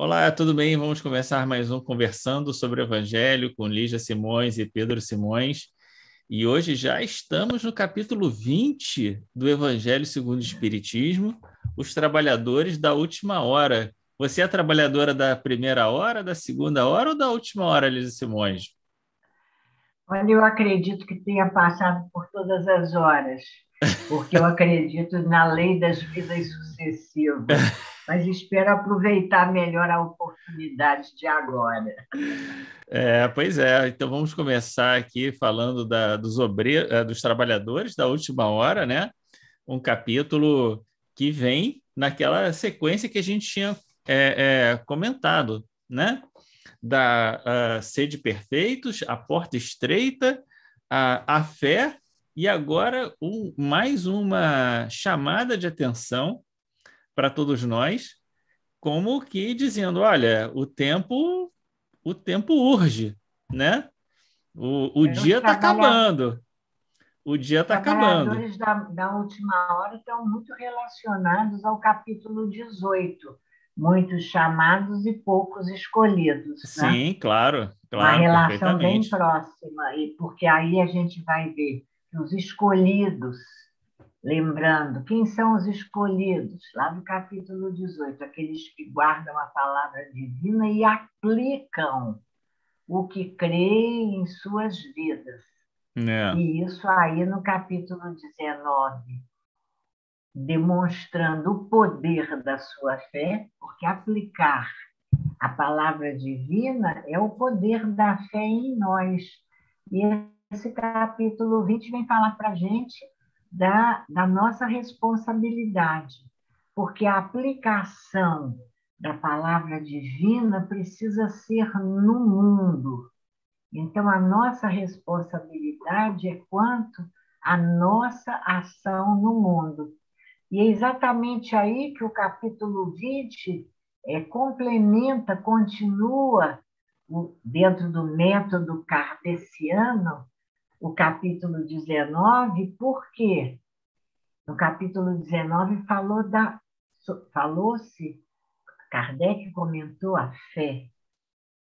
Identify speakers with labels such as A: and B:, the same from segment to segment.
A: Olá, tudo bem? Vamos começar mais um Conversando sobre o Evangelho com Lígia Simões e Pedro Simões. E hoje já estamos no capítulo 20 do Evangelho segundo o Espiritismo, os trabalhadores da última hora. Você é trabalhadora da primeira hora, da segunda hora ou da última hora, Lígia Simões?
B: Olha, eu acredito que tenha passado por todas as horas, porque eu acredito na lei das vidas sucessivas, mas espero aproveitar melhor a oportunidade de agora.
A: Pois é, então vamos começar aqui falando dos trabalhadores da última hora, né? Um capítulo que vem naquela sequência que a gente tinha comentado, né? Da sede perfeitos, a porta estreita, a fé, e agora mais uma chamada de atenção para todos nós, como que dizendo, olha, o tempo urge, né? O
B: Os
A: dia está acabando, o dia está acabando.
B: trabalhadores da última hora estão muito relacionados ao capítulo 18, muitos chamados e poucos escolhidos, né?
A: Sim, claro,
B: Uma
A: claro,
B: relação bem
A: perfeitamente.
B: próxima, e porque aí a gente vai ver que os escolhidos, lembrando, quem são os escolhidos? Lá no capítulo 18, aqueles que guardam a palavra divina e aplicam o que creem em suas vidas.
A: É,
B: E isso aí no capítulo 19, demonstrando o poder da sua fé, porque aplicar a palavra divina é o poder da fé em nós. E esse capítulo 20 vem falar para a gente da nossa responsabilidade, porque a aplicação da palavra divina precisa ser no mundo. Então, a nossa responsabilidade é quanto à nossa ação no mundo. E é exatamente aí que o capítulo 20 complementa, continua, dentro do método kardeciano, o capítulo 19, por quê? No capítulo 19 falou-se, Kardec comentou a fé,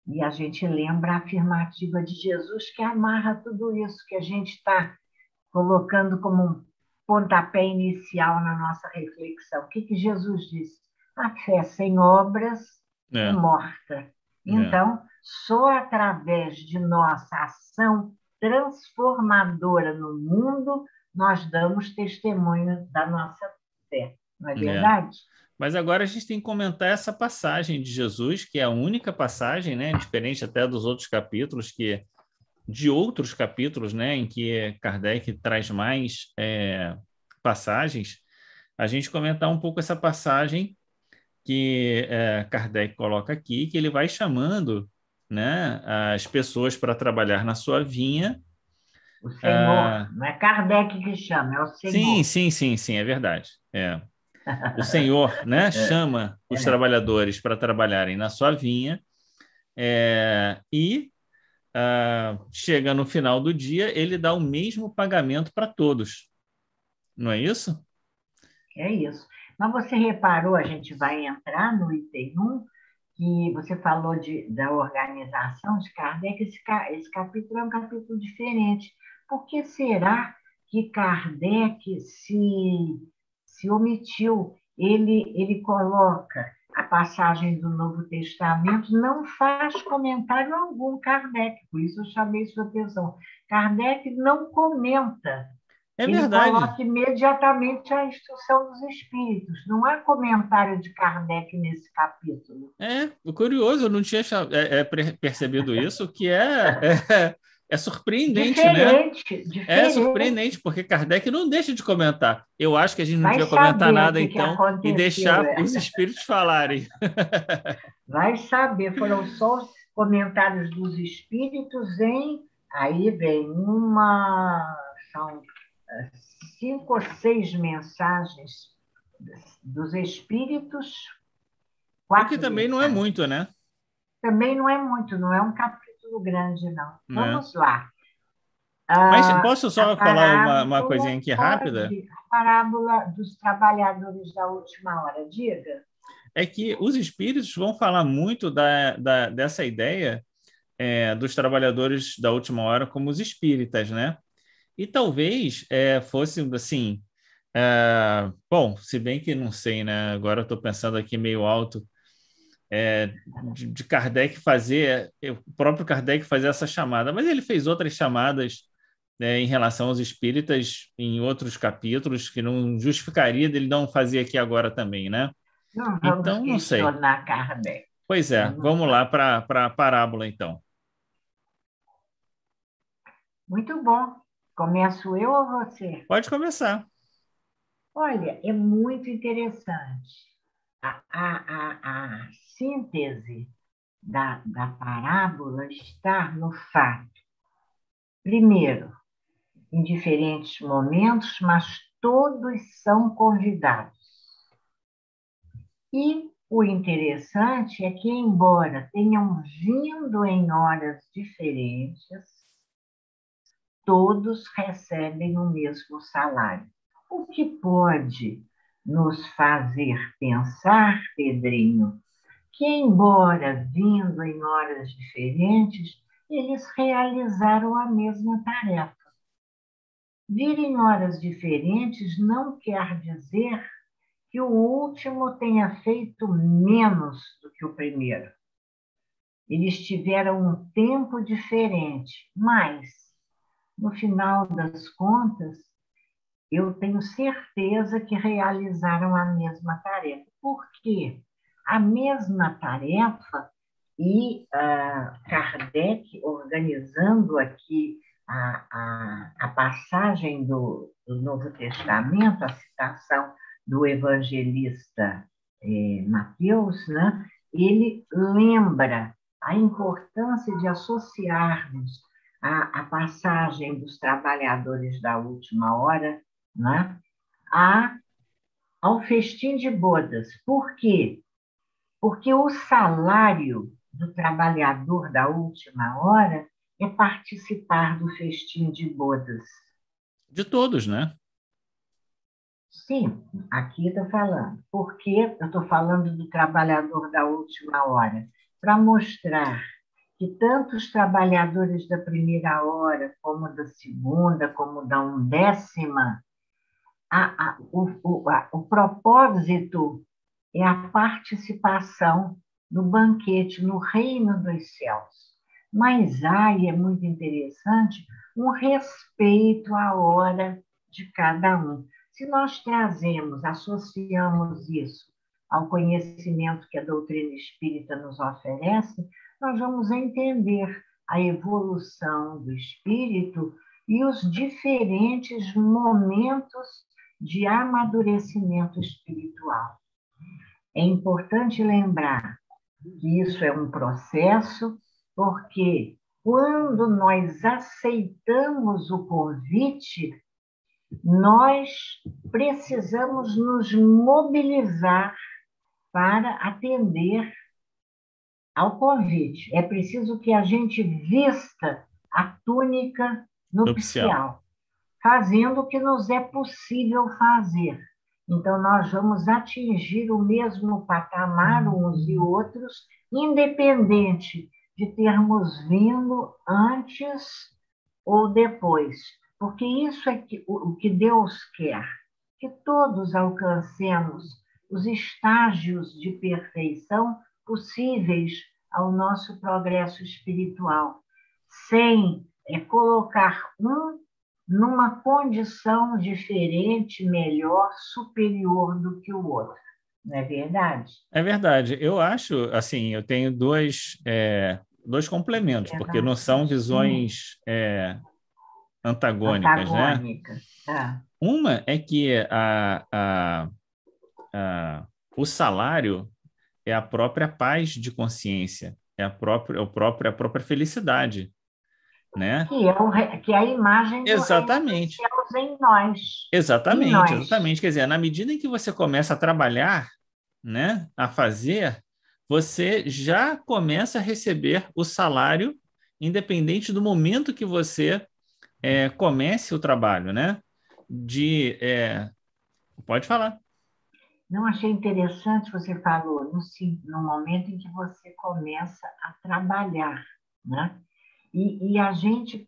B: e a gente lembra a afirmativa de Jesus que amarra tudo isso que a gente está colocando como um pontapé inicial na nossa reflexão. O que Jesus disse? A fé sem obras é
A: é,
B: morta.
A: é.
B: Então, só através de nossa ação transformadora no mundo nós damos testemunho da nossa fé. Não é
A: É.
B: verdade?
A: Mas agora a gente tem que comentar essa passagem de Jesus, que é a única passagem, né, diferente até dos outros capítulos, de outros capítulos, né, em que Kardec traz mais passagens, a gente comentar um pouco essa passagem que Kardec coloca aqui, que ele vai chamando, né, as pessoas para trabalhar na sua vinha.
B: O Senhor,
A: Ah,
B: não é Kardec que chama, é o
A: sim,
B: Senhor.
A: sim, sim, sim, é verdade. O Senhor, né, chama os
B: É.
A: trabalhadores para trabalharem na sua vinha, e chega no final do dia, ele dá o mesmo pagamento para todos, não é isso?
B: É isso. Mas você reparou, a gente vai entrar no item 1, que você falou da organização de Kardec, esse capítulo é um capítulo diferente. Por que será que Kardec se omitiu? Ele coloca a passagem do Novo Testamento, não faz comentário algum, Kardec, por isso eu chamei sua atenção. Kardec não comenta,
A: É
B: ele
A: verdade.
B: coloca imediatamente a instrução dos espíritos. Não há comentário de Kardec nesse capítulo.
A: Curioso, eu não tinha percebido isso, que é surpreendente, né?
B: Diferente,
A: É
B: diferente.
A: surpreendente, porque Kardec não deixa de comentar. Eu acho que a gente não
B: Vai
A: devia comentar
B: saber o
A: nada,
B: que
A: então, e
B: aconteceu.
A: deixar os espíritos falarem.
B: Vai saber, foram só os comentários dos espíritos aí vem são 5 ou 6 mensagens dos espíritos,
A: O que
B: quatro
A: também não é muito,
B: mensagens.
A: né?
B: Também não é muito, não é um capítulo grande, não.
A: Né?
B: Vamos lá.
A: Mas posso
B: A
A: só falar uma
B: parábola,
A: coisinha aqui rápida?
B: pode, a parábola dos trabalhadores da última hora, diga.
A: é que os espíritos vão falar muito dessa ideia dos trabalhadores da última hora como os espíritas, né? E talvez fosse assim, bom, se bem que não sei, né? Agora eu estou pensando aqui meio alto, de Kardec fazer, o próprio Kardec fazer essa chamada, mas ele fez outras chamadas, né, em relação aos espíritas em outros capítulos que não justificaria dele não fazer aqui agora também, né?
B: Não vamos
A: Então, não sei.
B: questionar Kardec.
A: Pois é, vamos lá para a parábola, então.
B: Muito bom. Começo eu ou você?
A: Pode começar.
B: Olha, é muito interessante. A síntese da parábola está no fato, primeiro, em diferentes momentos, mas todos são convidados. E o interessante é que, embora tenham vindo em horas diferentes, todos recebem o mesmo salário. O que pode nos fazer pensar, Pedrinho, que, embora vindo em horas diferentes, eles realizaram a mesma tarefa. Vir em horas diferentes não quer dizer que o último tenha feito menos do que o primeiro. Eles tiveram um tempo diferente, mas, no final das contas, eu tenho certeza que realizaram a mesma tarefa. Por quê? A mesma tarefa e Kardec, organizando aqui a passagem do Novo Testamento, a citação do evangelista Mateus, né? Ele lembra a importância de associarmos a passagem dos trabalhadores da última hora, né, ao festim de bodas. Por quê? Porque o salário do trabalhador da última hora é participar do festim de bodas.
A: De todos, né?
B: Sim, aqui estou falando. Por que eu estou falando do trabalhador da última hora? Para mostrar que tanto os trabalhadores da primeira hora, como da segunda, como da undécima, o propósito é a participação no banquete, no reino dos céus. Mas e é muito interessante, um respeito à hora de cada um. Se nós associamos isso ao conhecimento que a doutrina espírita nos oferece, nós vamos entender a evolução do espírito e os diferentes momentos de amadurecimento espiritual. É importante lembrar que isso é um processo, porque quando nós aceitamos o convite, nós precisamos nos mobilizar para atender ao convite. É preciso que a gente vista a túnica nupcial, fazendo o que nos é possível fazer. Então, nós vamos atingir o mesmo patamar uns e outros, independente de termos vindo antes ou depois. Porque isso é o que Deus quer, que todos alcancemos os estágios de perfeição possíveis ao nosso progresso espiritual, sem colocar numa condição diferente, melhor, superior do que o outro. Não é verdade?
A: É verdade. Eu acho, assim, eu tenho dois complementos, porque não são visões antagônicas, né? Uma é que o salário é a própria paz de consciência, é a própria felicidade, né?
B: Que é a imagem do
A: exatamente.
B: reino dos céus em nós.
A: Exatamente. Quer dizer, na medida em que você começa a trabalhar, né, a fazer, você já começa a receber o salário, independente do momento que você comece o trabalho, né? Pode falar.
B: Não achei interessante, você falou, no momento em que você começa a trabalhar, né? E a gente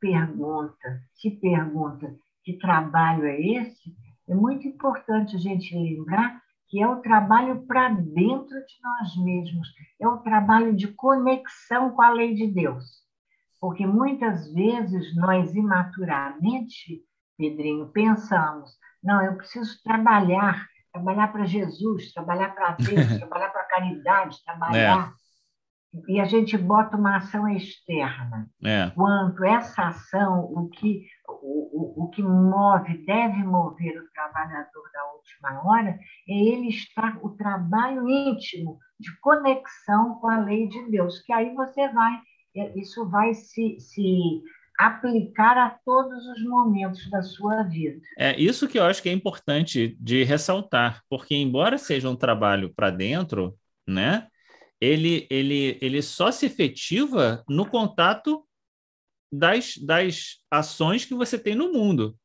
B: se pergunta que trabalho é esse, é muito importante a gente lembrar que é o trabalho para dentro de nós mesmos, é o trabalho de conexão com a lei de Deus. Porque muitas vezes nós imaturamente, Pedrinho, pensamos, não, eu preciso trabalhar para Jesus, trabalhar para Deus, trabalhar para a caridade,
A: É,
B: trabalhar. E a gente bota uma ação externa.
A: é.
B: Quanto essa ação, o que move, deve mover o trabalhador da última hora, é ele estar, o trabalho íntimo de conexão com a lei de Deus, que aí isso vai se aplicar a todos os momentos da sua vida.
A: É isso que eu acho que é importante de ressaltar, porque embora seja um trabalho para dentro, né, ele só se efetiva no contato das ações que você tem no mundo,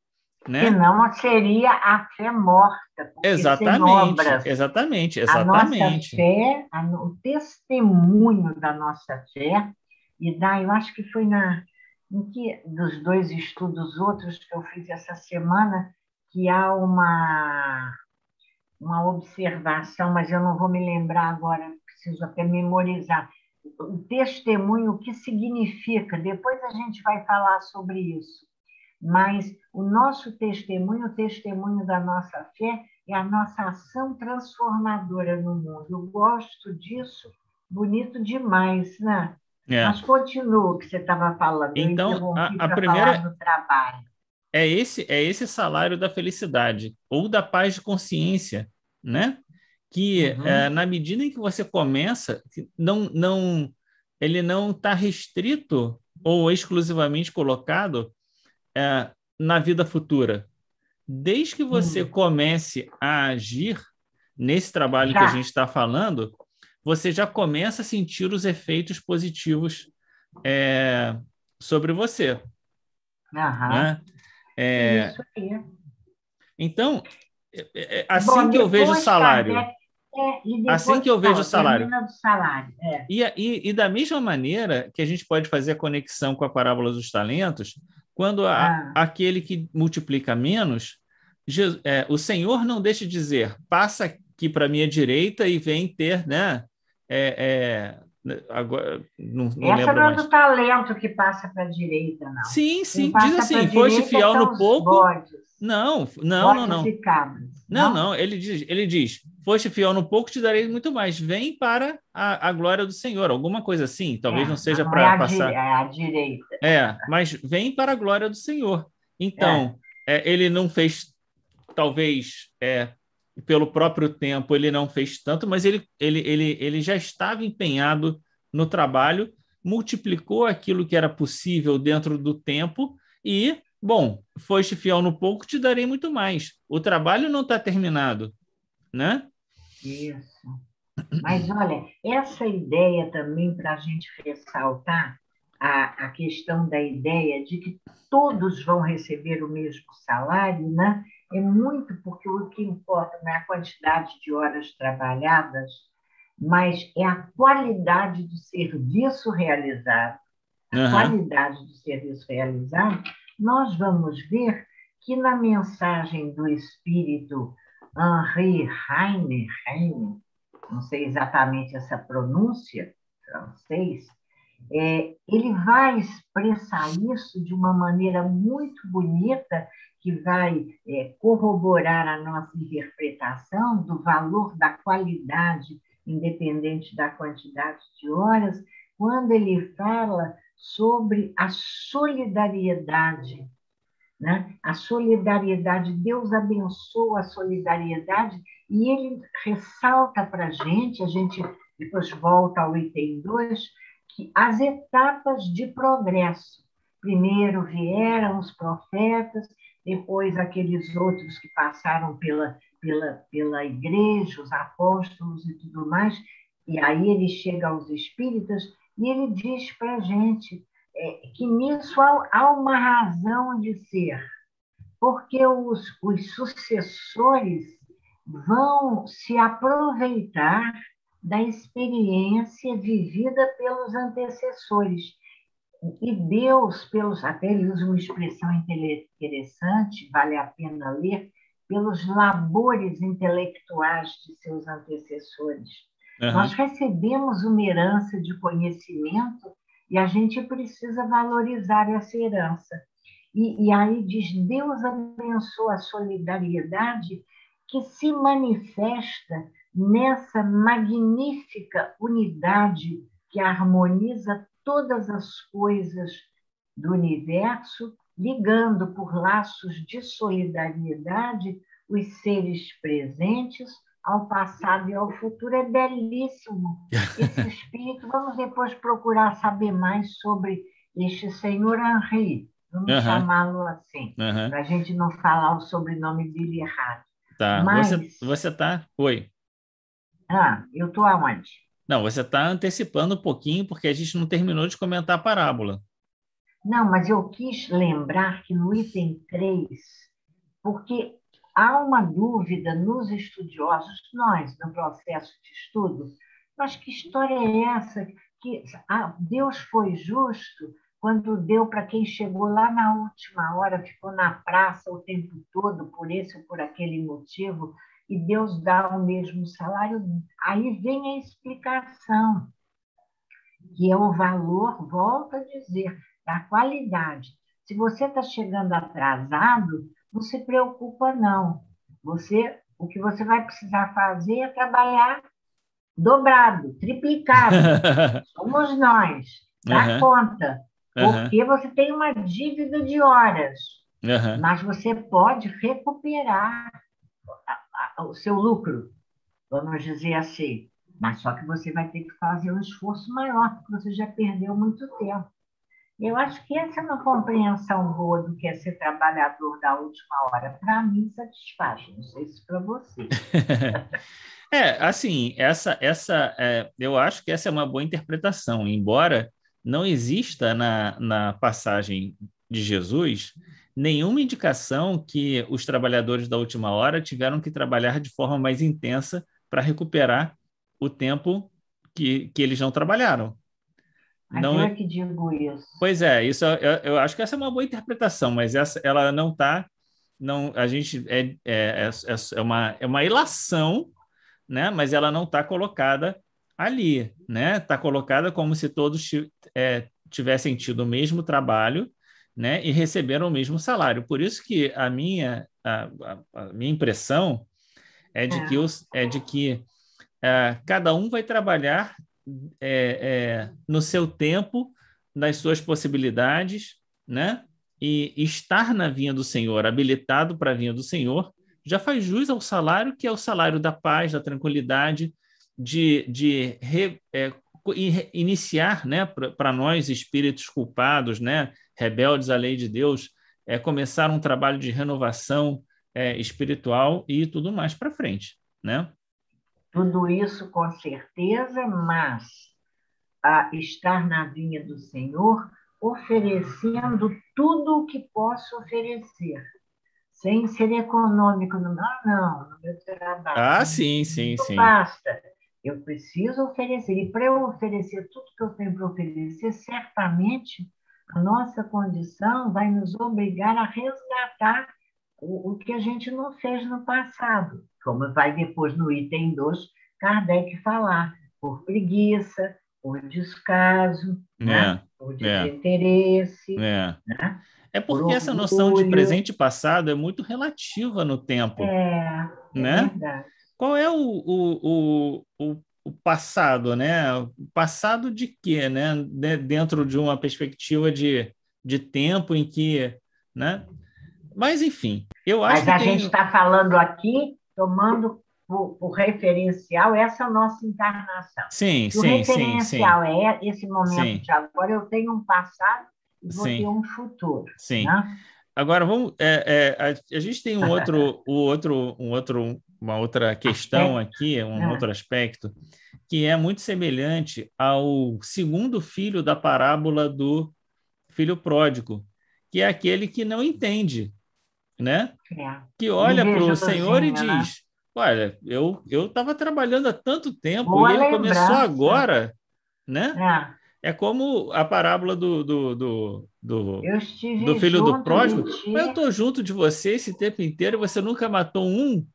A: né?
B: Senão seria a fé morta, porque sem
A: Exatamente,
B: obras,
A: exatamente,
B: a nossa
A: exatamente.
B: fé, o testemunho da nossa fé, eu acho que foi dos dois estudos outros que eu fiz essa semana, que há uma observação, mas eu não vou me lembrar agora, preciso até memorizar. O testemunho, o que significa? Depois a gente vai falar sobre isso. Mas o nosso testemunho, o testemunho da nossa fé, é a nossa ação transformadora no mundo. Eu gosto disso, bonito demais, né?
A: É.
B: Mas continua o que você estava falando, eu
A: Então,
B: interrompi
A: a
B: para falar
A: primeira
B: do trabalho.
A: é esse salário da felicidade ou da paz de consciência, né? Que
B: Uhum.
A: na medida em que você começa, ele não está restrito ou exclusivamente colocado na vida futura. Desde que você
B: Sim.
A: comece a agir nesse trabalho que a gente
B: Já.
A: está falando, você já começa a sentir os efeitos positivos sobre você,
B: Aham.
A: né? É,
B: Isso aí.
A: então, assim
B: Bom,
A: que eu vejo o
B: depois
A: salário,
B: Kardec, e
A: assim
B: depois,
A: que eu vejo o
B: fala,
A: salário,
B: termina do salário.
A: e da mesma maneira que a gente pode fazer a conexão com a parábola dos talentos, quando
B: Ah,
A: aquele que multiplica menos, o Senhor não deixa de dizer, passa aqui para a minha direita e vem ter, né? Agora, não
B: essa
A: lembro
B: não é do
A: mais.
B: talento que passa para a direita, não.
A: Sim,
B: Quem
A: sim, diz
B: passa para a
A: assim, foste
B: direita
A: fiel
B: são
A: no
B: os
A: pouco.
B: bodes,
A: Não, não, não,
B: bodes
A: não.
B: e cabras,
A: Não,
B: não?
A: não, ele diz, foste fiel no pouco, te darei muito mais. Vem para a glória do Senhor. Alguma coisa assim, talvez não
B: Mas
A: seja
B: não é
A: para passar.
B: é a direita.
A: Mas vem para a glória do Senhor.
B: É,
A: Então, ele não fez, talvez, pelo próprio tempo, ele não fez tanto, mas ele já estava empenhado no trabalho, multiplicou aquilo que era possível dentro do tempo e, bom, foste fiel no pouco, te darei muito mais. O trabalho não está terminado, né?
B: isso. Mas olha, essa ideia também para a gente ressaltar a questão da ideia de que todos vão receber o mesmo salário, né? É muito porque o que importa não é a quantidade de horas trabalhadas, mas é a qualidade do serviço realizado. A
A: Uhum.
B: qualidade do serviço realizado, nós vamos ver que na mensagem do Espírito Henri Heine, não sei exatamente essa pronúncia, francês, ele vai expressar isso de uma maneira muito bonita, que vai corroborar a nossa interpretação do valor da qualidade, independente da quantidade de horas, quando ele fala sobre a solidariedade, né? A solidariedade, Deus abençoa a solidariedade e ele ressalta para a gente depois volta ao item 2, que as etapas de progresso. Primeiro vieram os profetas, depois aqueles outros que passaram pela igreja, os apóstolos e tudo mais, e aí ele chega aos espíritas e ele diz para a gente que nisso há uma razão de ser, porque os sucessores vão se aproveitar da experiência vivida pelos antecessores. E Deus, até ele usa uma expressão interessante, vale a pena ler, pelos labores intelectuais de seus antecessores. Nós recebemos uma herança de conhecimento e a gente precisa valorizar essa herança. E aí diz, Deus abençoa a solidariedade que se manifesta nessa magnífica unidade que harmoniza todas as coisas do universo, ligando por laços de solidariedade os seres presentes ao passado e ao futuro. É belíssimo esse espírito. Vamos depois procurar saber mais sobre este senhor Henri, vamos chamá-lo assim, para a gente não falar o sobrenome dele errado.
A: Tá,
B: mas...
A: você tá... Oi.
B: Eu estou aonde?
A: Não, você está antecipando um pouquinho, porque a gente não terminou de comentar a parábola.
B: Não, mas eu quis lembrar que no item 3, porque há uma dúvida nos estudiosos, nós, no processo de estudo, mas que história é essa? Que Deus foi justo quando deu para quem chegou lá na última hora, ficou na praça o tempo todo, por esse ou por aquele motivo, e Deus dá o mesmo salário. Aí vem a explicação, que é o valor, volto a dizer, da qualidade. Se você está chegando atrasado, não se preocupa, não. O que você vai precisar fazer é trabalhar dobrado, triplicado. Somos nós, dá conta. Porque você tem uma dívida de horas, mas você pode recuperar o seu lucro, vamos dizer assim. Mas só que você vai ter que fazer um esforço maior, porque você já perdeu muito tempo. Eu acho que essa é uma compreensão boa do que é ser trabalhador da última hora. Para mim, satisfaz. Não sei se para você.
A: Assim, eu acho que essa é uma boa interpretação, embora não exista na passagem de Jesus nenhuma indicação que os trabalhadores da última hora tiveram que trabalhar de forma mais intensa para recuperar o tempo que eles não trabalharam.
B: Mas não é que digo isso.
A: Pois é, isso eu acho que essa é uma boa interpretação, mas ela não está. Não, a gente é uma ilação, né? Mas ela não está colocada ali, né? Está colocada como se todos tivessem tido o mesmo trabalho, né? E receberam o mesmo salário. Por isso que a minha impressão é de que cada um vai trabalhar no seu tempo, nas suas possibilidades, né? E estar na vinha do Senhor, habilitado para a vinha do Senhor, já faz jus ao salário, que é o salário da paz, da tranquilidade, de iniciar, né, para nós, espíritos culpados, né, rebeldes à lei de Deus, começar um trabalho de renovação espiritual e tudo mais para frente, né?
B: Tudo isso com certeza, mas estar na vinha do Senhor, oferecendo tudo o que posso oferecer, sem ser econômico. Não, no meu trabalho.
A: Sim.
B: Basta. Eu preciso oferecer. E para eu oferecer tudo que eu tenho para oferecer, certamente a nossa condição vai nos obrigar a resgatar o que a gente não fez no passado. Como vai depois no item 2, Kardec falar, por preguiça, por descaso, né? Por desinteresse.
A: Né? Porque essa noção de presente e passado é muito relativa no tempo.
B: É verdade.
A: Qual é o passado, né? O passado de quê, né? Dentro de uma perspectiva de tempo em que, né? Mas, enfim, eu acho que
B: a gente está falando aqui, tomando por referencial essa nossa encarnação.
A: Sim.
B: O referencial é esse momento de agora, eu tenho um passado e vou ter um futuro.
A: Sim.
B: Né?
A: Agora, vamos. A gente tem uma outra questão aqui, outro aspecto, que é muito semelhante ao segundo filho da parábola do filho pródigo, que é aquele que não entende, né? Que olha para o Senhor e diz: Olha, eu estava trabalhando há tanto tempo e
B: Boa
A: ele começou
B: lembrança.
A: agora, né?
B: É,
A: É como a parábola
B: eu
A: do
B: estive
A: filho do
B: junto de
A: pródigo. Mas eu
B: ti,
A: estou junto de você esse tempo inteiro e você nunca matou um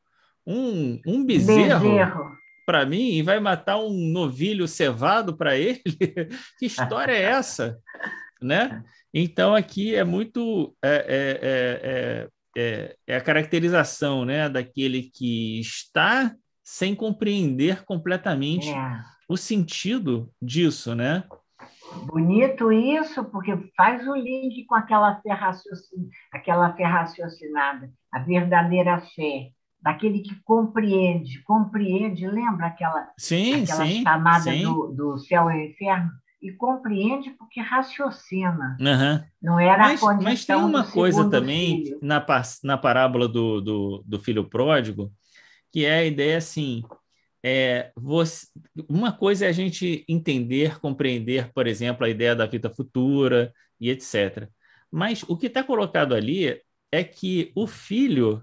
B: um
A: bezerro
B: bezerro.
A: para mim e vai matar um novilho cevado para ele? Que história é essa, né? Então aqui é muito é a caracterização, né, daquele que está sem compreender completamente
B: É.
A: o sentido disso, né?
B: Bonito isso, porque faz o link com aquela fé raciocinada, a verdadeira fé, daquele que compreende, compreende, lembra
A: Sim,
B: aquela
A: sim,
B: chamada
A: sim.
B: do céu e inferno? E compreende porque raciocina.
A: Aham.
B: Não era a
A: Mas tem
B: condição do
A: uma coisa
B: segundo
A: também
B: filho.
A: na parábola do filho pródigo, que é a ideia assim, você, uma coisa é a gente entender, compreender, por exemplo, a ideia da vida futura e etc. Mas o que está colocado ali é que o filho,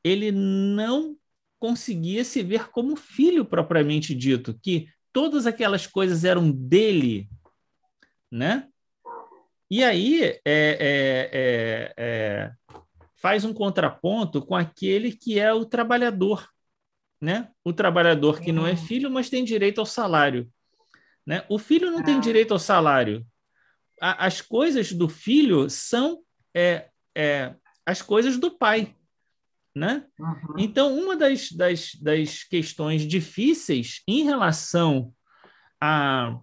A: ele não conseguia se ver como filho propriamente dito, que todas aquelas coisas eram dele, né? E aí faz um contraponto com aquele que é o trabalhador, né? O trabalhador que não é
B: É,
A: filho, mas tem direito ao salário, né? O filho não tem
B: ah,
A: direito ao salário. As coisas do filho são é, é, as coisas do pai, né?
B: uhum,
A: Então, uma das questões difíceis em relação a,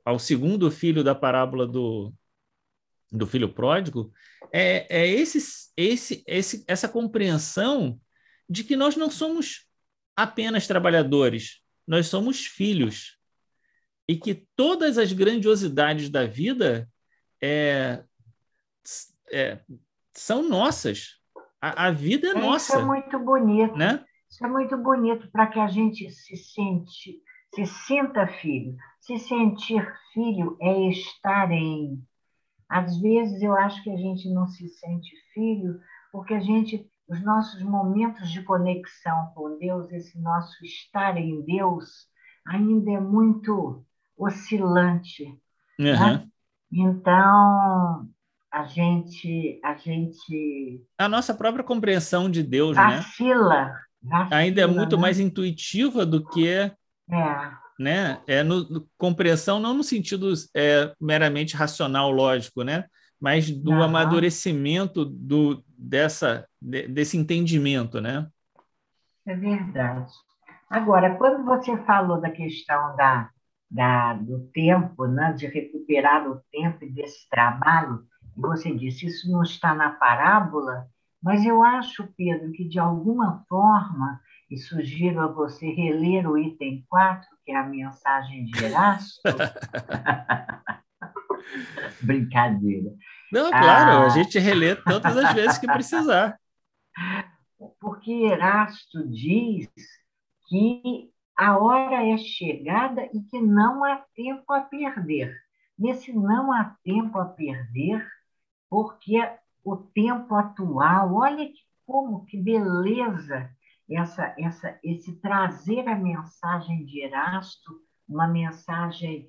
A: ao segundo filho da parábola do filho pródigo essa compreensão de que nós não somos apenas trabalhadores, nós somos filhos e que todas as grandiosidades da vida é, é, são nossas. A vida é
B: isso é
A: nossa,
B: muito bonito.
A: né?
B: Isso é muito bonito para que a gente se sinta filho. Se sentir filho é estar em. Às vezes eu acho que a gente não se sente filho porque os nossos momentos de conexão com Deus, esse nosso estar em Deus, ainda é muito oscilante, né?
A: Uhum.
B: Então, a gente
A: A nossa própria compreensão de Deus, né?
B: vacila,
A: Ainda é
B: vacila,
A: muito mais
B: né?
A: intuitiva do que,
B: É,
A: né? Compreensão não no sentido meramente racional, lógico, né? Mas do
B: aham,
A: amadurecimento desse entendimento, né?
B: é verdade. Agora, quando você falou da questão do tempo, né, de recuperar o tempo e desse trabalho, e você disse, isso não está na parábola, mas eu acho, Pedro, que de alguma forma, e sugiro a você reler o item 4, que é a mensagem de Erasto, brincadeira.
A: Não, claro, a
B: Ah,
A: gente relê todas as vezes que precisar.
B: porque Erasto diz que a hora é chegada e que não há tempo a perder. Nesse não há tempo a perder, porque o tempo atual, olha como que beleza esse trazer a mensagem de Erasto, uma mensagem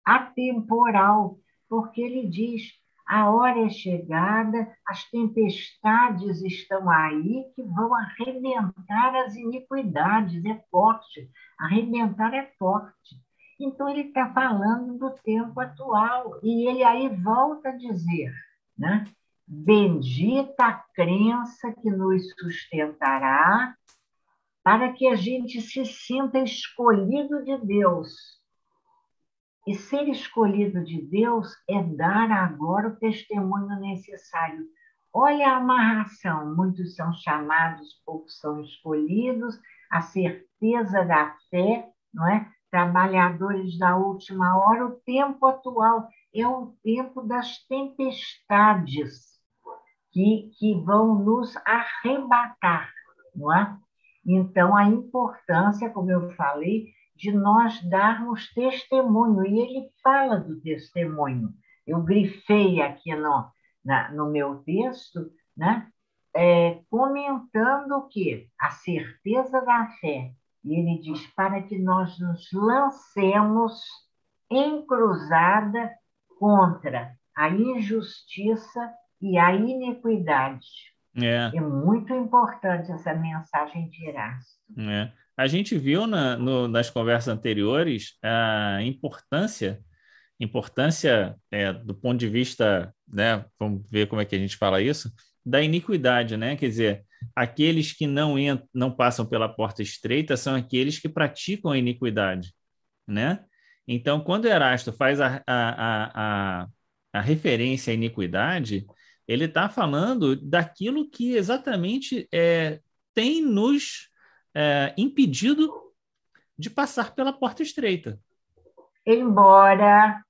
B: atemporal, porque ele diz: a hora é chegada, as tempestades estão aí que vão arrebentar as iniquidades, é forte, arrebentar é forte. Então, ele está falando do tempo atual, e ele aí volta a dizer, né? Bendita a crença que nos sustentará para que a gente se sinta escolhido de Deus. E ser escolhido de Deus é dar agora o testemunho necessário. Olha a amarração: muitos são chamados, poucos são escolhidos, a certeza da fé, não é? Trabalhadores da última hora, o tempo atual é o tempo das tempestades que vão nos arrebatar, não é? Então, a importância, como eu falei, de nós darmos testemunho, e ele fala do testemunho. Eu grifei aqui no meu texto, né? comentando o quê? A certeza da fé. E ele diz para que nós nos lancemos em cruzada contra a injustiça e a iniquidade.
A: É,
B: É muito importante essa mensagem de Erasto.
A: é. A gente viu nas conversas anteriores a importância do ponto de vista, né, vamos ver como é que a gente fala isso, da iniquidade, né? Quer dizer, aqueles que não passam pela porta estreita são aqueles que praticam a iniquidade, né? Então, quando Erasto faz a referência à iniquidade, ele está falando daquilo que exatamente tem nos impedido de passar pela porta estreita.
B: Embora,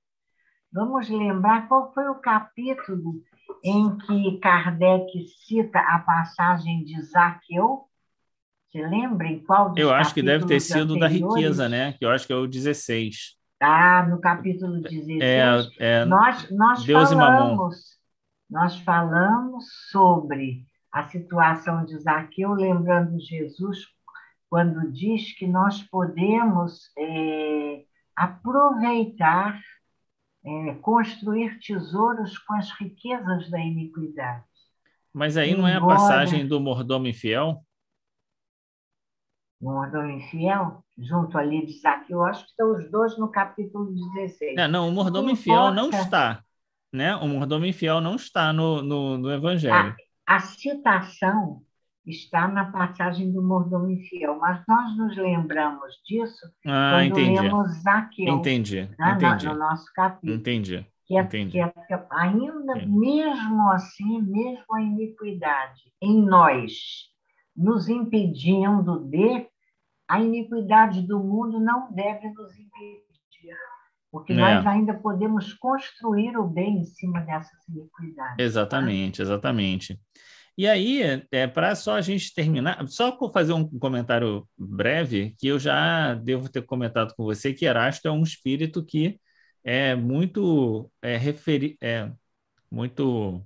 B: vamos lembrar qual foi o capítulo em que Kardec cita a passagem de Zaqueu? Você lembra em qual dos
A: Eu acho que deve ter
B: capítulos
A: sido da riqueza,
B: anteriores?
A: né? Que eu acho que é o 16.
B: No capítulo
A: É,
B: 16,
A: é
B: nós
A: Deus e Mamon.
B: falamos sobre a situação de Zaqueu, lembrando Jesus quando diz que nós podemos aproveitar, construir tesouros com as riquezas da iniquidade.
A: Mas aí não é a
B: Embora
A: passagem do mordomo infiel?
B: o mordomo infiel, junto ali de Zaqueu, acho que estão os dois no capítulo 16.
A: Não, o
B: O que
A: mordomo infiel não
B: importa,
A: está, né? O mordomo infiel não está no
B: a,
A: Evangelho.
B: a citação está na passagem do mordomo infiel, mas nós nos lembramos disso
A: Ah,
B: quando
A: entendi.
B: lemos Zaqueu,
A: Entendi,
B: né, no
A: entendi,
B: nosso capítulo.
A: entendi,
B: Que
A: entendi.
B: ainda,
A: Entendi.
B: mesmo assim, mesmo a iniquidade em nós, nos impedindo a iniquidade do mundo não deve nos impedir, porque nós
A: É,
B: ainda podemos construir o bem em cima dessas iniquidades. Tá?
A: exatamente, exatamente. E aí, para só a gente terminar, só fazer um comentário breve, que eu já devo ter comentado com você, que Erasto é um espírito que é muito muito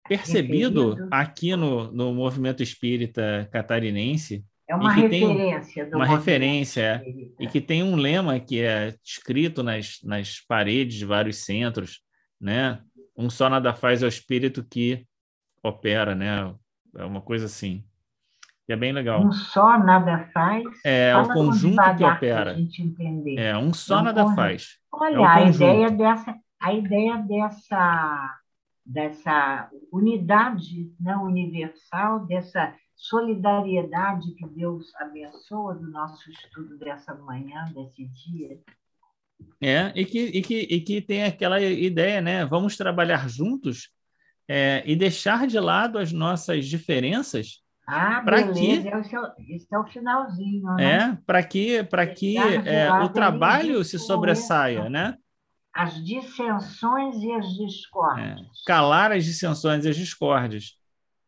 A: percebido
B: Referido,
A: aqui no movimento espírita catarinense
B: é
A: e
B: uma
A: que tem
B: referência do
A: uma
B: movimento
A: referência e
B: espírita.
A: que tem um lema que é escrito nas paredes de vários centros, né? Um só nada faz é o espírito que opera, né? É uma coisa assim, que é bem
B: Um
A: legal.
B: só nada faz,
A: É o
B: fala com
A: conjunto que
B: devagar para a
A: opera.
B: gente entender.
A: É um
B: É
A: só
B: um
A: nada
B: conjunto.
A: faz. É o
B: Olha,
A: conjunto.
B: a ideia dessa unidade, né, universal, dessa solidariedade que Deus abençoa do nosso estudo dessa manhã, desse dia.
A: E que tem aquela ideia, né? Vamos trabalhar juntos e deixar de lado as nossas diferenças para
B: Beleza,
A: que
B: esse é o finalzinho, né?
A: para que
B: Deixar de
A: o
B: lado, ele
A: trabalho se
B: indicou
A: sobressaia,
B: isso,
A: né?
B: as dissensões e as discórdias.
A: Calar as dissensões e as discórdias,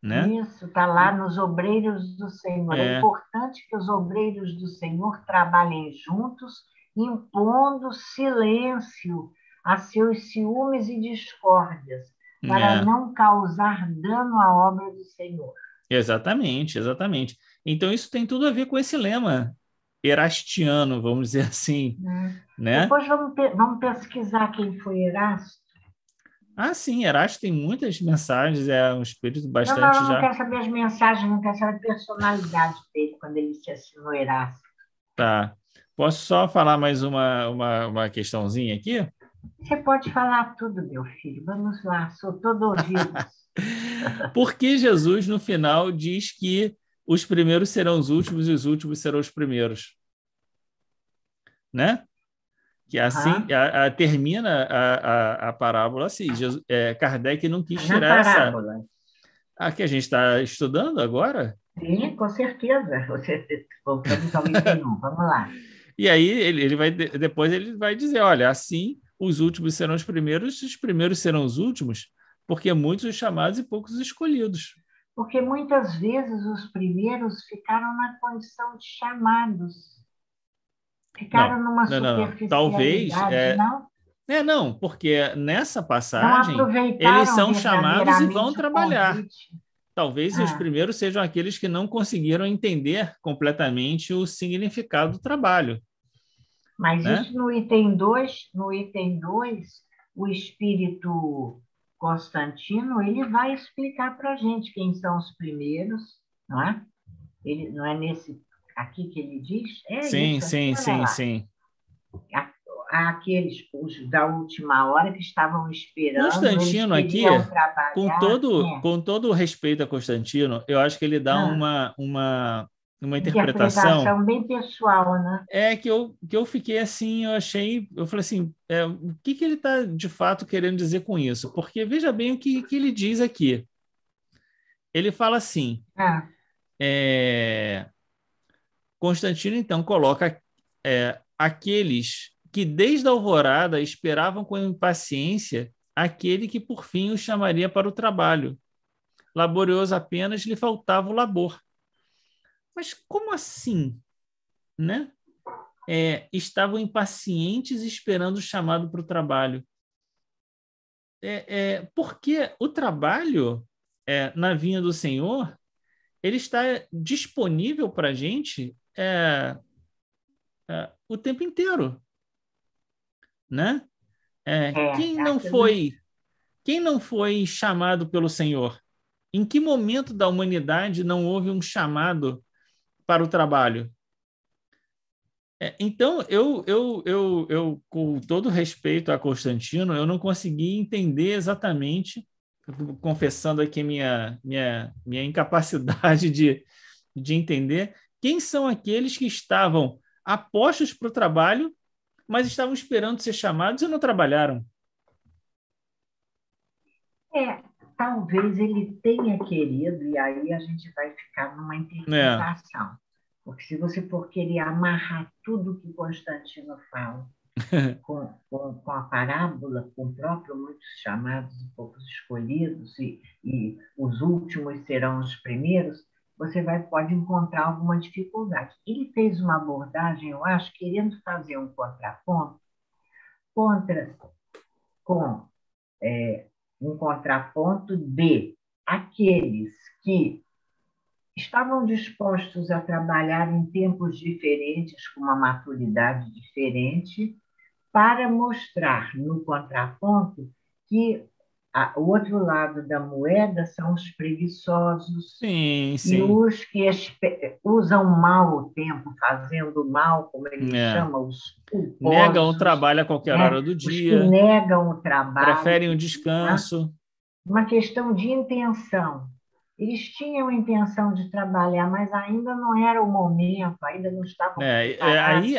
A: né?
B: Isso, está lá nos obreiros do Senhor. É
A: É,
B: importante que os obreiros do Senhor trabalhem juntos, impondo silêncio a seus ciúmes e discórdias, para
A: é,
B: não causar dano à obra do Senhor.
A: exatamente, exatamente. Então isso tem tudo a ver com esse lema erastiano, vamos dizer assim,
B: Né?
A: né?
B: Depois vamos pesquisar quem foi Erasto.
A: Ah, sim, Erasto tem muitas mensagens, é um espírito
B: Não, não,
A: bastante
B: eu não
A: já.
B: quero saber as mensagens, não quero saber a personalidade dele quando ele se assinou Erasto.
A: Tá. Posso só falar mais uma questãozinha aqui?
B: Você pode falar tudo, meu filho. Vamos lá, sou todo ouvidos.
A: Por que Jesus, no final, diz que os primeiros serão os últimos e os últimos serão os primeiros? Né? Que assim
B: Uhum.
A: termina a parábola assim. Kardec não quis
B: Na
A: tirar essa.
B: parábola.
A: A que a gente está estudando agora.
B: Sim, com certeza. Voltamos ao item 1. Vamos lá.
A: E aí depois ele vai dizer, olha, assim os últimos serão os primeiros serão os últimos, porque muitos os chamados e poucos os escolhidos.
B: Porque muitas vezes os primeiros ficaram na condição de chamados. Ficaram
A: Não,
B: numa
A: não, não, não. Talvez,
B: superficialidade, não?
A: Não, porque nessa
B: Não
A: passagem eles
B: aproveitaram
A: são chamados e vão
B: verdadeiramente o
A: trabalhar.
B: convite.
A: Talvez os
B: Ah,
A: primeiros sejam aqueles que não conseguiram entender completamente o significado do trabalho,
B: mas
A: né?
B: isso no item 2, o espírito Constantino, ele vai explicar para a gente quem são os primeiros, não é? Ele, não é nesse aqui que ele diz? É
A: Sim,
B: isso aqui,
A: sim,
B: olha
A: sim,
B: lá.
A: sim.
B: Aqueles os da última hora que estavam esperando, eles
A: Constantino aqui,
B: queriam trabalhar.
A: com todo o respeito a Constantino, eu acho que ele dá
B: Ah,
A: uma interpretação
B: interpretação bem pessoal, né?
A: que eu fiquei assim, eu falei assim, o que ele está de fato querendo dizer com isso? Porque veja bem que ele diz aqui. Ele fala assim,
B: Ah,
A: é, Constantino então coloca aqueles que desde a alvorada esperavam com impaciência aquele que por fim os chamaria para o trabalho. Laborioso apenas lhe faltava o labor. Mas como assim, né? Estavam impacientes esperando o chamado para o trabalho. Porque o trabalho na vinha do Senhor ele está disponível para a gente o tempo inteiro, né? Quem não
B: aquilo.
A: foi chamado pelo Senhor? Em que momento da humanidade não houve um chamado para o trabalho? Então, com todo respeito a Constantino, eu não consegui entender exatamente, confessando aqui minha incapacidade de entender, quem são aqueles que estavam apostos para o trabalho, mas estavam esperando ser chamados e não trabalharam.
B: É, talvez ele tenha querido, e aí a gente vai ficar numa
A: É,
B: interpretação. Porque se você for querer amarrar tudo que Constantino fala com a parábola, com o próprio muitos chamados e poucos escolhidos, e os últimos serão os primeiros, você pode encontrar alguma dificuldade. Ele fez uma abordagem, eu acho, querendo fazer um contraponto contra, com um contraponto de aqueles que estavam dispostos a trabalhar em tempos diferentes, com uma maturidade diferente, para mostrar no contraponto que o outro lado da moeda são os preguiçosos
A: sim,
B: e
A: sim.
B: os que usam mal o tempo, fazendo mal, como ele
A: É.
B: chama, os
A: Negam o
B: culposos,
A: trabalho a qualquer hora
B: né?
A: do
B: Os que
A: dia,
B: negam o trabalho,
A: preferem o
B: né?
A: descanso.
B: Uma questão de intenção. Eles tinham intenção de trabalhar, mas ainda não era o momento, ainda não estavam preparados,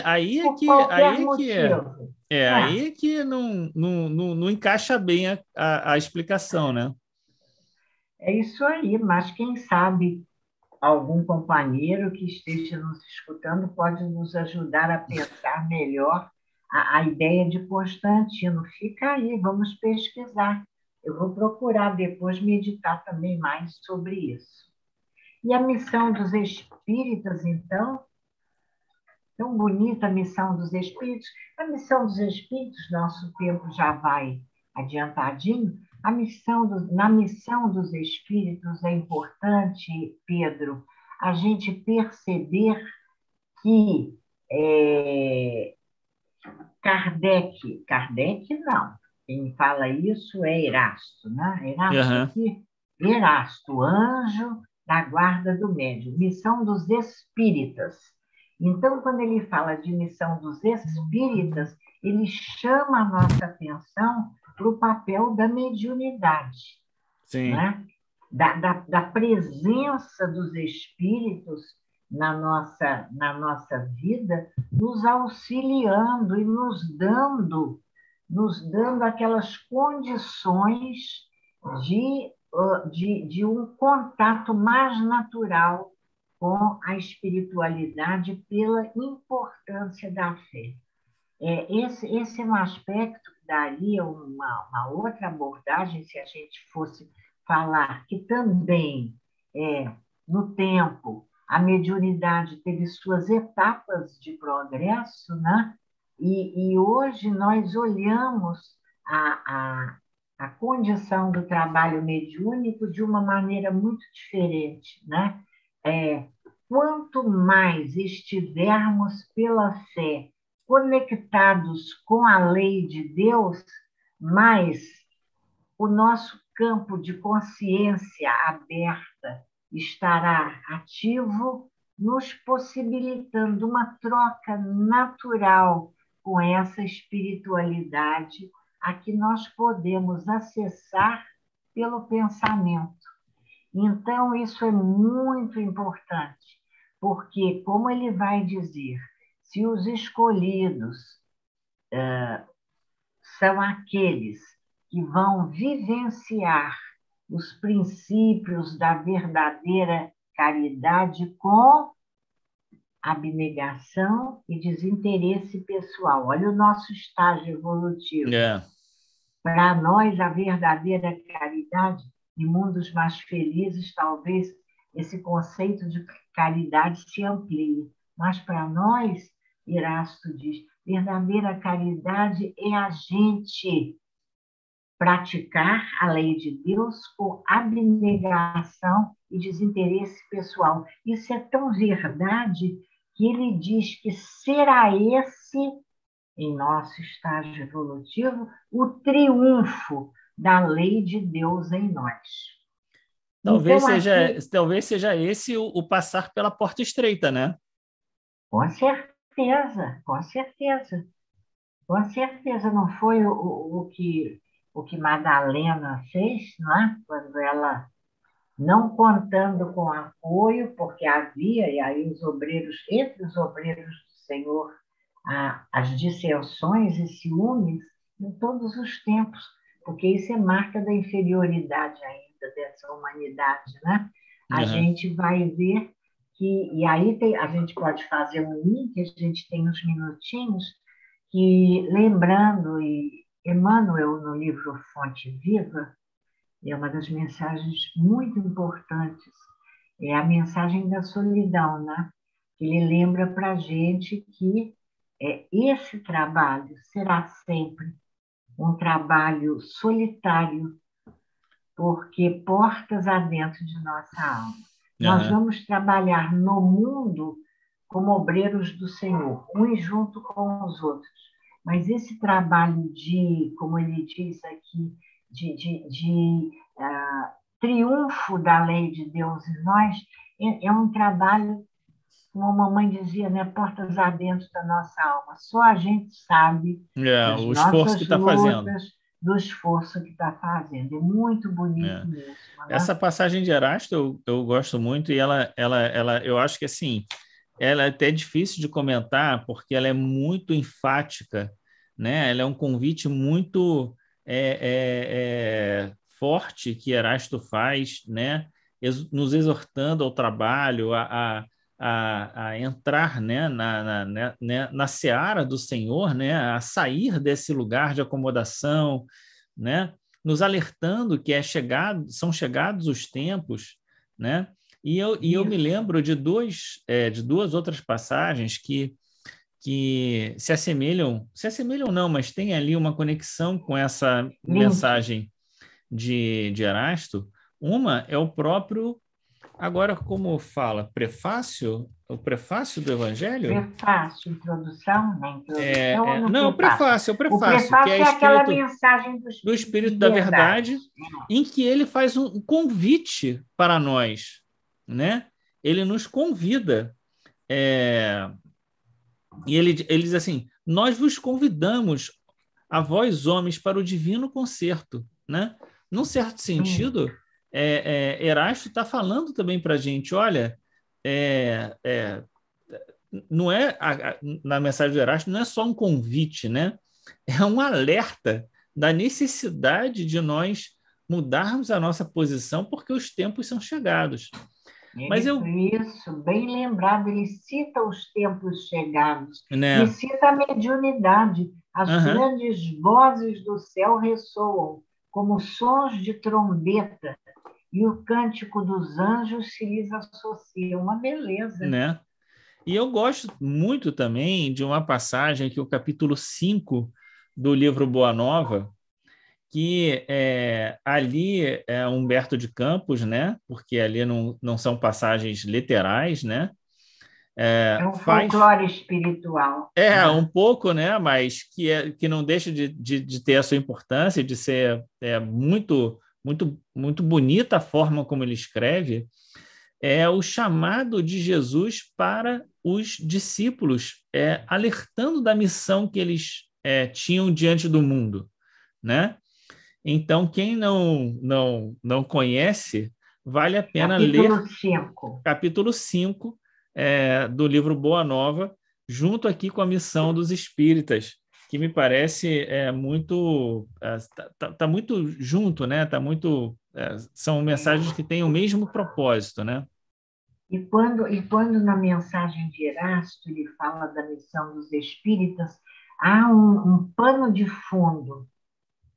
B: por qualquer motivo. É,
A: aí é que não encaixa bem a explicação, né?
B: é isso aí, mas quem sabe algum companheiro que esteja nos escutando pode nos ajudar a pensar melhor a ideia de Constantino. Fica aí, vamos pesquisar. Eu vou procurar depois meditar também mais sobre isso. E a missão dos espíritas, então, tão bonita a missão dos espíritos. A missão dos espíritos, nosso tempo já vai adiantadinho. Na missão dos espíritos é importante, Pedro, a gente perceber que Kardec não, quem fala isso é Erasto, né? Erasto
A: Aham.
B: aqui, Erasto, anjo da guarda do médium, missão dos espíritas. Então, quando ele fala de missão dos espíritas, ele chama a nossa atenção para o papel da mediunidade,
A: Sim.
B: né? Da presença dos espíritos na nossa vida, nos auxiliando e nos dando aquelas condições de um contato mais natural com a espiritualidade pela importância da fé. Esse é um aspecto que daria uma outra abordagem se a gente fosse falar que também, no tempo, a mediunidade teve suas etapas de progresso, né? E hoje nós olhamos a condição do trabalho mediúnico de uma maneira muito diferente, né? Quanto mais estivermos pela fé conectados com a lei de Deus, mais o nosso campo de consciência aberta estará ativo, nos possibilitando uma troca natural com essa espiritualidade a que nós podemos acessar pelo pensamento. Então, isso é muito importante, porque, como ele vai dizer, se os escolhidos são aqueles que vão vivenciar os princípios da verdadeira caridade com abnegação e desinteresse pessoal. Olha o nosso estágio evolutivo. Para nós, a verdadeira caridade, em mundos mais felizes, talvez esse conceito de caridade se amplie. Mas para nós, Erasto diz, verdadeira caridade é a gente praticar a lei de Deus com abnegação e desinteresse pessoal. Isso é tão verdade que ele diz que será esse, em nosso estágio evolutivo, o triunfo da lei de Deus em nós.
A: Talvez seja esse o passar pela porta estreita, né?
B: Com certeza, com certeza. Com certeza, não foi o que Madalena fez, não é? Quando ela, não contando com apoio, porque havia, e aí entre os obreiros do Senhor, as dissensões e ciúmes em todos os tempos, porque isso é marca da inferioridade ainda dessa humanidade, né? A gente vai ver que, e aí a gente pode fazer um link, a gente tem uns minutinhos, que, lembrando, e Emmanuel, no livro Fonte Viva, é uma das mensagens muito importantes, é a mensagem da solidão, né? Ele lembra para a gente que esse trabalho será sempre um trabalho solitário, porque portas adentro de nossa alma. Nós vamos trabalhar no mundo como obreiros do Senhor, uns junto com os outros. Mas esse trabalho de, como ele diz aqui, de triunfo da lei de Deus em nós, é um trabalho, como a mamãe dizia, né, portas adentro da nossa alma. Só a gente sabe das
A: o esforço que está fazendo.
B: do esforço que está fazendo. É muito bonito mesmo. Né?
A: Essa passagem de Erasto eu gosto muito e ela, eu acho que assim, ela é até difícil de comentar porque ela é muito enfática, né? Ela é um convite muito forte que Erasto faz, né? Nos exortando ao trabalho, a entrar, né? na seara do Senhor, né? A sair desse lugar de acomodação, né? Nos alertando que são chegados os tempos, né? E eu me lembro de duas outras passagens que se assemelham não, mas tem ali uma conexão com essa mensagem de Erasto. Uma é o próprio, agora como fala, prefácio, o prefácio do Evangelho?
B: Prefácio, introdução, né? Introdução
A: não,
B: prefácio.
A: o prefácio
B: que é aquela mensagem
A: do Espírito da Verdade, em que ele faz um convite para nós, né? Ele nos convida, e ele diz assim: nós vos convidamos, a vós homens, para o divino concerto, né? Num certo sentido, Erasto está falando também para a gente, olha, não é na mensagem de Erasto não é só um convite, né? É um alerta da necessidade de nós mudarmos a nossa posição porque os tempos são chegados.
B: Isso, bem lembrado, ele cita os tempos chegados,
A: né?
B: E cita a mediunidade. As grandes vozes do céu ressoam como sons de trombeta e o cântico dos anjos se lhes associa. Uma beleza.
A: Né? E eu gosto muito também de uma passagem que o capítulo 5 do livro Boa Nova, que ali é Humberto de Campos, né? Porque ali não são passagens literais, né?
B: É um
A: Faz
B: folclore espiritual, né?
A: um pouco, né? Mas que não deixa de ter a sua importância, de ser muito, muito, muito bonita a forma como ele escreve, é o chamado de Jesus para os discípulos, alertando da missão que eles tinham diante do mundo, né? Então, quem não conhece, vale a pena ler
B: Capítulo 5.
A: capítulo 5 do livro Boa Nova, junto aqui com a missão dos espíritas, que me parece muito tá muito junto, né? Tá muito são mensagens que têm o mesmo propósito, né?
B: E quando na mensagem de Erasto ele fala da missão dos espíritas, há um pano de fundo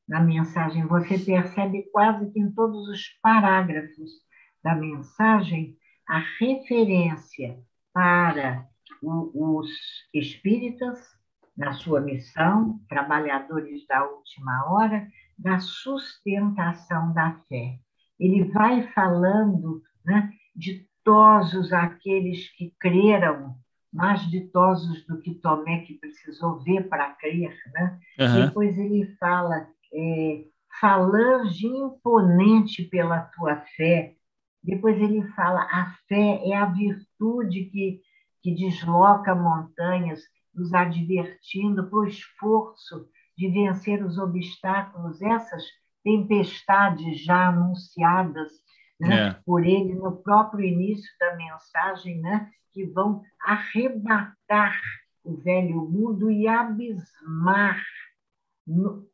B: na mensagem. Você percebe quase que em todos os parágrafos da mensagem a referência para os espíritas na sua missão, trabalhadores da última hora, da sustentação da fé. Ele vai falando, né, ditosos aqueles que creram, mais ditosos do que Tomé, que precisou ver para crer, né?
A: Uhum.
B: Depois ele fala, falange imponente pela tua fé. Depois ele fala, a fé é a virtude que desloca montanhas, nos advertindo para o esforço de vencer os obstáculos, essas tempestades já anunciadas, né,
A: É,
B: por ele no próprio início da mensagem, né, que vão arrebatar o velho mundo e abismar no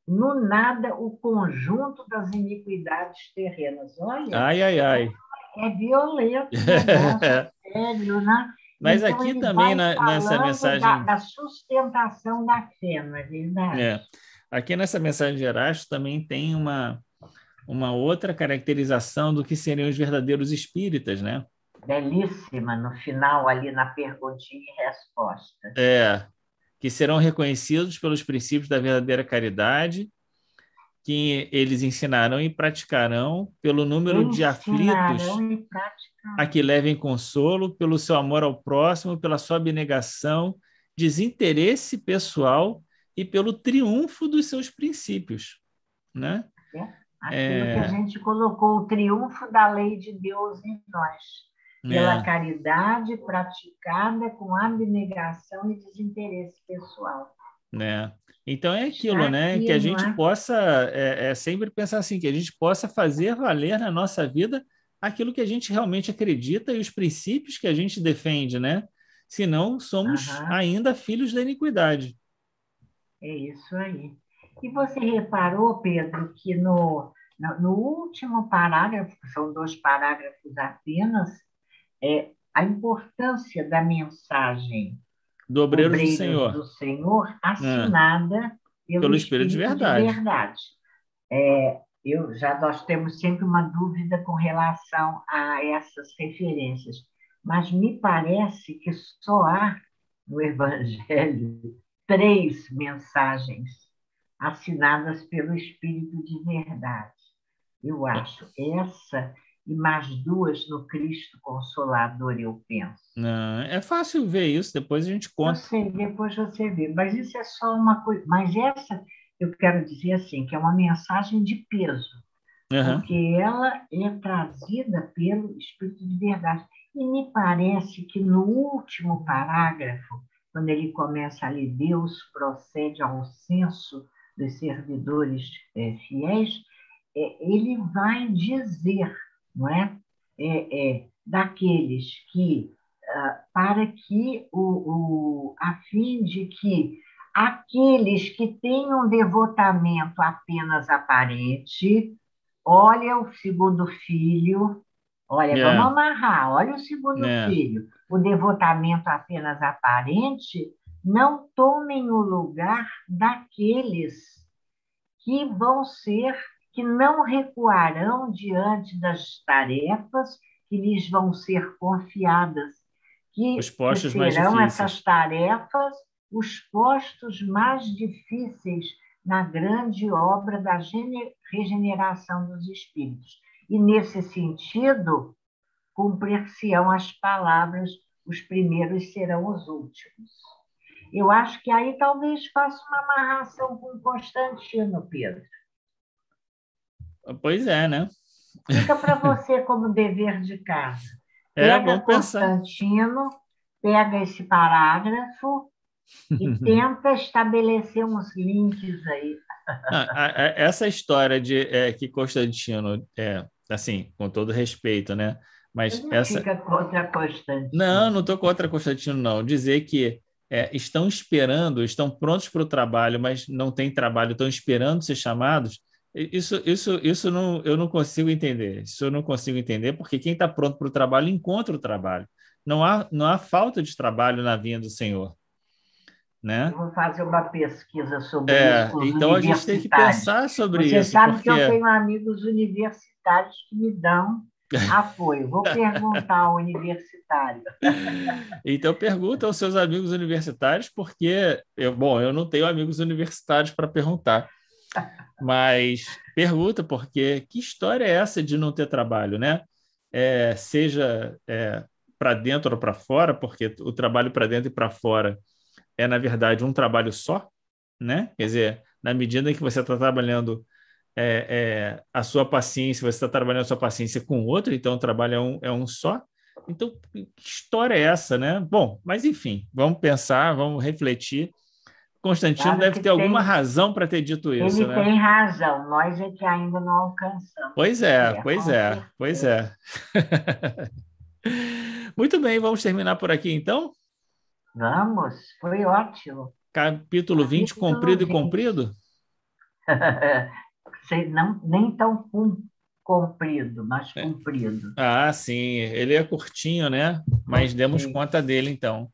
B: nada o conjunto das iniquidades terrenas. Olha,
A: ai, ai, ai.
B: é violento o negócio, é sério, né?
A: Mas
B: Então,
A: aqui
B: ele
A: também
B: vai
A: nessa
B: falando
A: mensagem,
B: da sustentação da fé, não é verdade?
A: é, aqui nessa mensagem de Erasto também tem uma outra caracterização do que seriam os verdadeiros espíritas, né?
B: Belíssima, no final, ali na perguntinha e resposta.
A: Que serão reconhecidos pelos princípios da verdadeira caridade, que eles ensinarão e praticarão pelo número de
B: Ensinarão
A: aflitos
B: e
A: a
B: praticarão.
A: que levem consolo, pelo seu amor ao próximo, pela sua abnegação, desinteresse pessoal e pelo triunfo dos seus princípios, né?
B: Né? Aquilo que a
A: É,
B: gente colocou, o triunfo da lei de Deus em nós, pela
A: é,
B: caridade praticada com abnegação e desinteresse pessoal.
A: né? Então é aquilo,
B: Está
A: né? Que
B: aqui,
A: a
B: não
A: gente
B: é?
A: possa sempre pensar assim, que a gente possa fazer valer na nossa vida aquilo que a gente realmente acredita e os princípios que a gente defende, né? Senão somos
B: Aham,
A: ainda filhos da iniquidade.
B: é isso aí. E você reparou, Pedro, que no último parágrafo, que são 2 parágrafos apenas, a importância da mensagem
A: Do obreiro do
B: Obreiros
A: Senhor,
B: do Senhor,
A: né?
B: assinada pelo
A: Pelo Espírito de
B: Espírito de
A: verdade.
B: verdade. Nós temos sempre uma dúvida com relação a essas referências, mas me parece que só há no Evangelho 3 mensagens assinadas pelo Espírito de verdade. Eu acho essa e mais 2 no Cristo Consolador, eu penso.
A: Não, é fácil ver isso, depois a gente
B: Eu
A: conta.
B: sei, depois você vê. Mas isso é só uma coisa. Mas essa, eu quero dizer assim, que é uma mensagem de peso,
A: Aham.
B: porque ela é trazida pelo Espírito de verdade. E me parece que no último parágrafo, quando ele começa ali, Deus procede ao censo dos servidores fiéis, ele vai dizer, não é? Daqueles que para que a fim de que aqueles que tenham devotamento apenas aparente, olha o segundo filho, olha, vamos
A: É,
B: amarrar, olha o segundo
A: né?
B: filho, o devotamento apenas aparente, não tomem o lugar daqueles que vão ser, que não recuarão diante das tarefas que lhes vão ser confiadas,
A: Os
B: que
A: postos mais
B: serão
A: difíceis.
B: essas tarefas os postos mais difíceis na grande obra da regeneração dos espíritos. E, nesse sentido, cumprir-se-ão as palavras, os primeiros serão os últimos. Eu acho que aí talvez faça uma amarração com Constantino, Pedro.
A: Pois é, né?
B: Fica para você como dever de casa. Pega
A: Vamos pensar.
B: Constantino, pega esse parágrafo e tenta estabelecer uns links aí.
A: Essa história de que Constantino, assim, com todo respeito, né? Mas
B: Você não fica contra Constantino.
A: Não estou contra Constantino, não. Dizer que estão esperando, estão prontos para o trabalho, mas não têm trabalho, estão esperando ser chamados. Isso não, eu não consigo entender. Isso eu não consigo entender, porque quem está pronto para o trabalho encontra o trabalho. Não há falta de trabalho na vinda do Senhor. Né?
B: Eu vou fazer uma pesquisa sobre isso com os
A: então
B: universitários.
A: A gente tem que pensar sobre
B: Você
A: isso.
B: sabe
A: porque...
B: que eu tenho amigos universitários que me dão apoio. Vou perguntar ao universitário.
A: Então, pergunta aos seus amigos universitários, porque eu não tenho amigos universitários para perguntar. Mas pergunta, porque que história é essa de não ter trabalho, né? Seja para dentro ou para fora, porque o trabalho para dentro e para fora é, na verdade, um trabalho só, né? Quer dizer, na medida em que você está trabalhando a sua paciência, você está trabalhando a sua paciência com o outro, então o trabalho é um só. Então, que história é essa, né? Bom, mas enfim, vamos pensar, vamos refletir. Constantino deve ter alguma razão para ter dito isso,
B: ele
A: né?
B: Tem razão, nós é que ainda não alcançamos.
A: Pois é. Muito bem, vamos terminar por aqui, então?
B: Vamos, foi ótimo.
A: Capítulo 20, comprido e comprido?
B: Nem tão comprido, mas comprido.
A: Sim, ele é curtinho, né? Mas demos conta dele, então.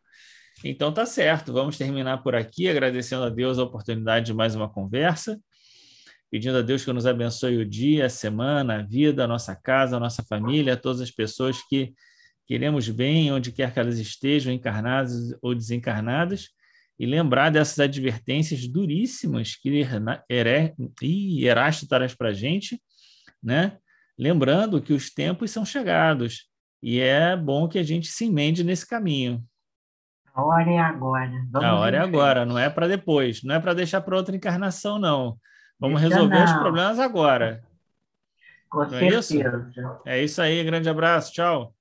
A: Então tá certo, vamos terminar por aqui, agradecendo a Deus a oportunidade de mais uma conversa, pedindo a Deus que nos abençoe o dia, a semana, a vida, a nossa casa, a nossa família, a todas as pessoas que queremos bem, onde quer que elas estejam, encarnadas ou desencarnadas, e lembrar dessas advertências duríssimas que Erasto traz para a gente, né? Lembrando que os tempos são chegados, e é bom que a gente se emende nesse caminho.
B: A hora é agora.
A: A hora é agora, não é para depois, não é para deixar para outra encarnação, não. Vamos resolver os problemas agora.
B: Com certeza.
A: É isso aí, grande abraço, tchau.